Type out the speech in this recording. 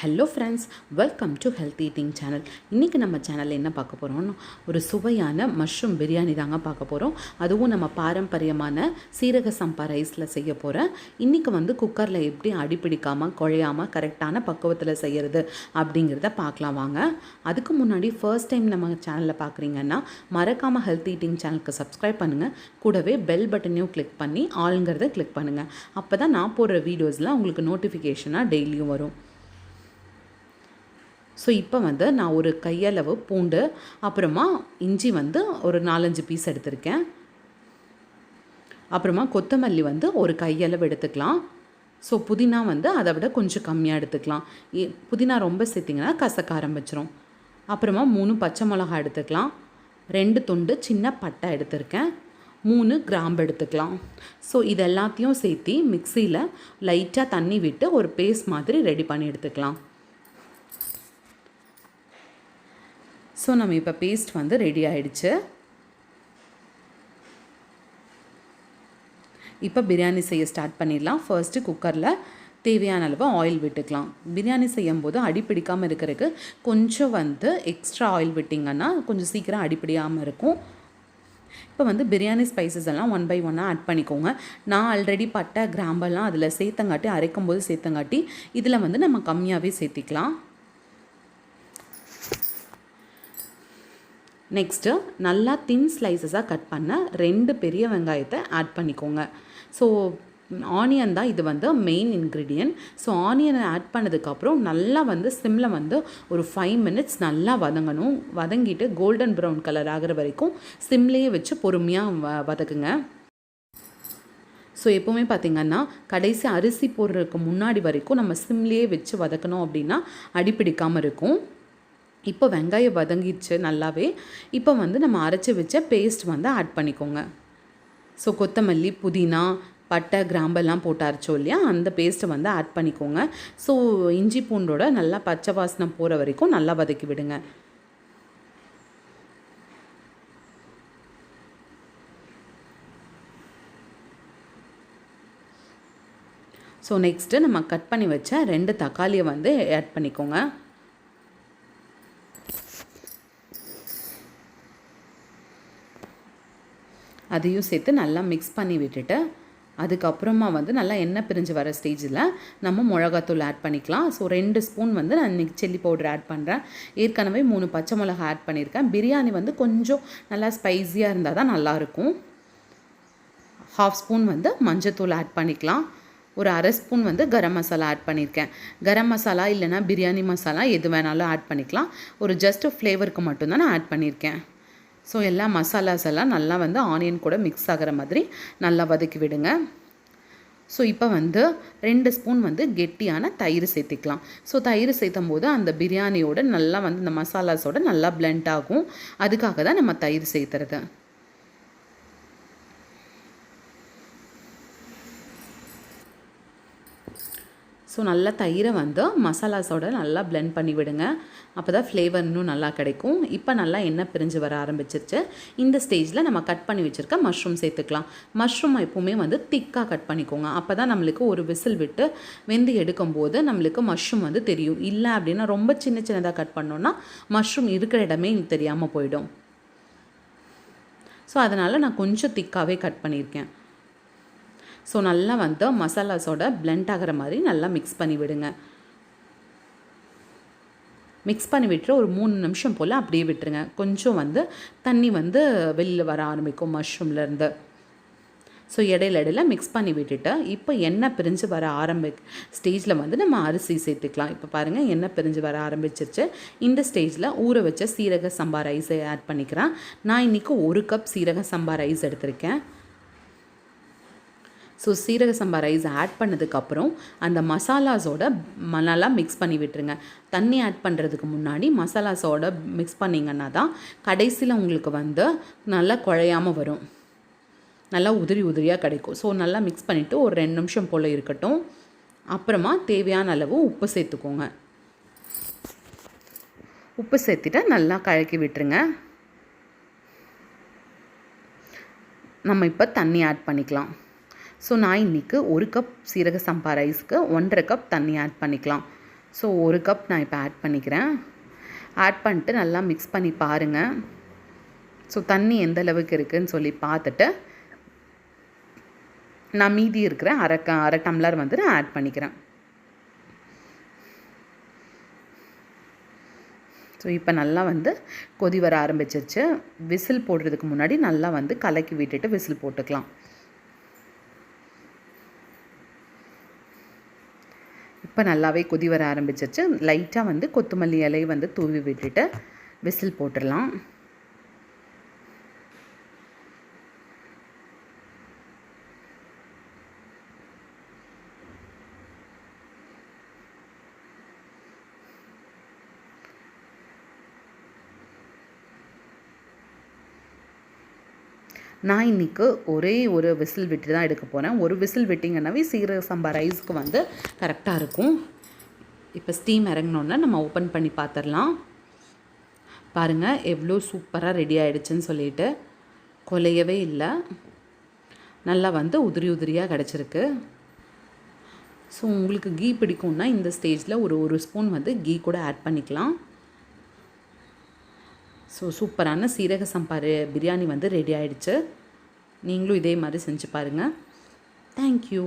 Hello friends, welcome to health eating channel. இன்றைக்கி நம்ம சேனலில் என்ன பார்க்க போகிறோம்னு ஒரு சுவையான மஷ்ரூம் பிரியாணி தாங்க பார்க்க போகிறோம். அதுவும் நம்ம பாரம்பரியமான சீரக சம்பா ரைஸில் செய்ய போகிறேன். இன்றைக்கி குக்கரில் எப்படி அடிப்பிடிக்காமல் குழையாமல் கரெக்டான பக்குவத்தில் செய்கிறது அப்படிங்கிறத பார்க்கலாம் வாங்க. அதுக்கு முன்னாடி ஃபர்ஸ்ட் டைம் நம்ம சேனலில் பார்க்குறீங்கன்னா மறக்காமல் ஹெல்த் ஈட்டிங் சேனலுக்கு சப்ஸ்கிரைப் பண்ணுங்கள். கூடவே பெல் பட்டனையும் கிளிக் பண்ணி ஆளுங்கிறத கிளிக் பண்ணுங்கள். அப்போ தான் நான் போடுற வீடியோஸில் உங்களுக்கு நோட்டிஃபிகேஷனாக டெய்லியும் வரும். ஸோ இப்போ நான் ஒரு கையளவு பூண்டு, அப்புறமா இஞ்சி ஒரு 4-5 பீஸ் எடுத்திருக்கேன். அப்புறமா கொத்தமல்லி ஒரு கையளவு எடுத்துக்கலாம். ஸோ புதினா அதை விட கொஞ்சம் கம்மியாக எடுத்துக்கலாம். புதினா ரொம்ப சேர்த்திங்கன்னா கசக்க ஆரம்பிச்சிரும். அப்புறமா 3 பச்சை மிளகா எடுத்துக்கலாம். 2 துண்டு சின்ன பட்டை எடுத்திருக்கேன். 3 கிராம்பு எடுத்துக்கலாம். ஸோ இது எல்லாத்தையும் சேர்த்து மிக்சியில் லைட்டாக தண்ணி விட்டு ஒரு பேஸ்ட் மாதிரி ரெடி பண்ணி எடுத்துக்கலாம். ஸோ நம்ம இப்போ பேஸ்ட் ரெடி ஆகிடுச்சு. இப்போ பிரியாணி செய்ய ஸ்டார்ட் பண்ணிடலாம். ஃபர்ஸ்ட்டு குக்கரில் தேவையான அளவு ஆயில் விட்டுக்கலாம். பிரியாணி செய்யும் போது அடிப்பிடிக்காமல் இருக்கிறதுக்கு கொஞ்சம் எக்ஸ்ட்ரா ஆயில் விட்டிங்கன்னா கொஞ்சம் சீக்கிரம் அடிப்பிடியாமல் இருக்கும். இப்போ பிரியாணி ஸ்பைசஸ் எல்லாம் 1 by 1 ஆட் பண்ணிக்கோங்க. நான் ஆல்ரெடி பட்டை கிராம்பெல்லாம் அதில் சேர்த்தங்காட்டி, அரைக்கும் போது சேர்த்தங்காட்டி இதில் நம்ம கம்மியாகவே சேர்த்திக்கலாம். நெக்ஸ்ட்டு நல்லா தின் ஸ்லைசஸாக கட் பண்ண 2 பெரிய வெங்காயத்தை ஆட் பண்ணிக்கோங்க. ஸோ ஆனியன் தான் இது மெயின் இன்க்ரீடியன்ட். ஸோ ஆனியனை ஆட் பண்ணதுக்கப்புறம் நல்லா சிம்மில் ஒரு 5 minutes நல்லா வதங்கணும். வதங்கிட்டு கோல்டன் ப்ரௌன் கலர் ஆகிற வரைக்கும் சிம்லேயே வச்சு பொறுமையாக வதக்குங்க. ஸோ எப்போவுமே பார்த்திங்கன்னா கடைசி அரிசி போடுறதுக்கு முன்னாடி வரைக்கும் நம்ம சிம்லேயே வச்சு வதக்கணும், அப்படின்னா அடிப்பிடிக்காமல் இருக்கும். இப்போ வெங்காயம் வதங்கிடுச்சு நல்லாவே. இப்போ நம்ம அரைச்சி வச்ச பேஸ்ட் ஆட் பண்ணிக்கோங்க. ஸோ கொத்தமல்லி, புதினா, பட்டை, கிராம்பெல்லாம் போட்டு அரைச்சோம் இல்லையா, அந்த பேஸ்ட்டை ஆட் பண்ணிக்கோங்க. ஸோ இஞ்சி பூண்டோட நல்லா பச்சை வாசனை போகிற வரைக்கும் நல்லா வதக்கி விடுங்க. ஸோ நெக்ஸ்ட்டு நம்ம கட் பண்ணி வச்ச 2 தக்காளியை ஆட் பண்ணிக்கோங்க. அதையும் சேர்த்து நல்லா மிக்ஸ் பண்ணி விட்டுட்டு அதுக்கப்புறமா நல்லா எண்ணெய் பிரிஞ்சு வர ஸ்டேஜில் நம்ம மிளகாத்தூள் ஆட் பண்ணிக்கலாம். ஸோ 2 ஸ்பூன் நான் இன்றைக்கி சில்லி பவுடர் ஆட் பண்ணுறேன். ஏற்கனவே 3 பச்சை மிளகா ஆட் பண்ணியிருக்கேன். பிரியாணி கொஞ்சம் நல்லா ஸ்பைஸியாக இருந்தால் தான் நல்லாயிருக்கும். 1/2 ஸ்பூன் மஞ்சத்தூள் ஆட் பண்ணிக்கலாம். ஒரு 1/2 ஸ்பூன் கரம் மசாலா ஆட் பண்ணியிருக்கேன். கரம் மசாலா இல்லைனா பிரியாணி மசாலா எது வேணாலும் ஆட் பண்ணிக்கலாம். ஒரு ஜஸ்ட் ஃப்ளேவருக்கு மட்டும்தான் நான் ஆட் பண்ணியிருக்கேன். ஸோ எல்லா மசாலாஸ் எல்லாம் நல்லா ஆனியன் கூட மிக்ஸ் ஆகிற மாதிரி நல்லா வதக்கி விடுங்க. ஸோ இப்போ 2 ஸ்பூன் கெட்டியான தயிர் சேர்த்திக்கலாம். ஸோ தயிர் சேர்த்தும் போது அந்த பிரியாணியோட நல்லா இந்த மசாலாஸோட நல்லா பிளெண்ட் ஆகும். அதுக்காக தான் நம்ம தயிர் சேர்த்துறது. ஸோ நல்லா தயிரை மசாலாஸோட நல்லா பிளெண்ட் பண்ணி விடுங்க. அப்போ தான் ஃப்ளேவர் இன்னும் நல்லா கிடைக்கும். இப்போ நல்லா எண்ணெய் பிரிஞ்சு வர ஆரம்பிச்சிருச்சு. இந்த ஸ்டேஜில் நம்ம கட் பண்ணி வச்சுருக்க மஷ்ரூம் சேர்த்துக்கலாம். மஷ்ரூம் எப்போவுமே திக்காக கட் பண்ணிக்கோங்க. அப்போ தான் நம்மளுக்கு ஒரு விசில் விட்டு வெந்து எடுக்கும்போது நம்மளுக்கு மஷ்ரூம் தெரியும். இல்லை அப்படின்னா ரொம்ப சின்னதாக கட் பண்ணோன்னா மஷ்ரூம் இருக்கிற இடமே தெரியாமல் போயிடும். ஸோ அதனால் நான் கொஞ்சம் திக்காகவே கட் பண்ணியிருக்கேன். ஸோ நல்லா மசாலாஸோட பிளெண்ட் ஆகிற மாதிரி நல்லா மிக்ஸ் பண்ணி விடுங்க. மிக்ஸ் பண்ணி விட்டுரு ஒரு 3 நிமிஷம் போல் அப்படியே விட்டுருங்க. கொஞ்சம் தண்ணி வெளியில் வர ஆரம்பிக்கும் மஷ்ரூம்லேருந்து. ஸோ இடையில மிக்ஸ் பண்ணி விட்டுட்டு இப்போ எண்ணெய் பிரிஞ்சு வர ஸ்டேஜில் நம்ம அரிசி சேர்த்துக்கலாம். இப்போ பாருங்கள், எண்ணெய் பிரிஞ்சு வர ஆரம்பிச்சிருச்சு. இந்த ஸ்டேஜில் ஊற வச்ச சீரக சம்பா ரைஸை ஆட் பண்ணிக்கிறேன். நான் இன்றைக்கி 1 கப் சீரக சம்பா ரைஸ் எடுத்திருக்கேன். ஸோ சீரக சம்பா ரைஸ் ஆட் பண்ணதுக்கப்புறம் அந்த மசாலாஸோட நல்லா மிக்ஸ் பண்ணி விட்டுருங்க. தண்ணி ஆட் பண்ணுறதுக்கு முன்னாடி மசாலாஸோட மிக்ஸ் பண்ணிங்கன்னா தான் கடைசியில் உங்களுக்கு நல்லா குழையாமல் வரும். நல்லா உதிரியாக கிடைக்கும். ஸோ நல்லா மிக்ஸ் பண்ணிவிட்டு ஒரு 2 நிமிஷம் போல் இருக்கட்டும். அப்புறமா தேவையான அளவு உப்பு சேர்த்துக்கோங்க. உப்பு சேர்த்துட்டு நல்லா கலக்கி விட்டுருங்க. நம்ம இப்போ தண்ணி ஆட் பண்ணிக்கலாம். ஸோ நான் இன்றைக்கி 1 கப் சீரக சம்பா ரைஸ்க்கு 1.5 கப் தண்ணி ஆட் பண்ணிக்கலாம். ஸோ 1 கப் நான் இப்போ ஆட் பண்ணிக்கிறேன். ஆட் பண்ணிட்டு நல்லா மிக்ஸ் பண்ணி பாருங்கள். ஸோ தண்ணி எந்த அளவுக்கு இருக்குதுன்னு சொல்லி பார்த்துட்டு நான் மீதி இருக்கிற அரை டம்ளர் வந்து நான் ஆட் பண்ணிக்கிறேன். ஸோ இப்போ நல்லா வந்து கொதி வர ஆரம்பிச்சிருச்சு. விசில் போடுறதுக்கு முன்னாடி நல்லா வந்து கலக்கி விட்டுட்டு விசில் போட்டுக்கலாம். இப்போ நல்லாவே கொதி வர ஆரம்பிச்சிருச்சு. லைட்டாக வந்து கொத்தமல்லி இலை வந்து தூவி விட்டுட்டு விசில் போட்டுடலாம். நான் இன்றைக்கி ஒரே ஒரு விசில் விட்டு தான் எடுக்க போகிறேன். ஒரு விசில் விட்டிங்கன்னாவே சீரக சம்பா ரைஸ்க்கு வந்து கரெக்டாக இருக்கும். இப்போ ஸ்டீம் இறங்கினோன்னா நம்ம ஓப்பன் பண்ணி பார்த்துடலாம். பாருங்கள் எவ்வளோ சூப்பராக ரெடி ஆகிடுச்சுன்னு சொல்லிட்டு, கொலையவே இல்லை, நல்லா வந்து உதிரி உதிரியாக கிடச்சிருக்கு. ஸோ உங்களுக்கு கீ பிடிக்கும்னா இந்த ஸ்டேஜில் ஒரு ஸ்பூன் வந்து கீ கூட ஆட் பண்ணிக்கலாம். ஸோ சூப்பரான சீரக சம்பா பிரியாணி வந்து ரெடி ஆகிடுச்சு. நீங்களும் இதே மாதிரி செஞ்சு பாருங்கள். தேங்க்யூ.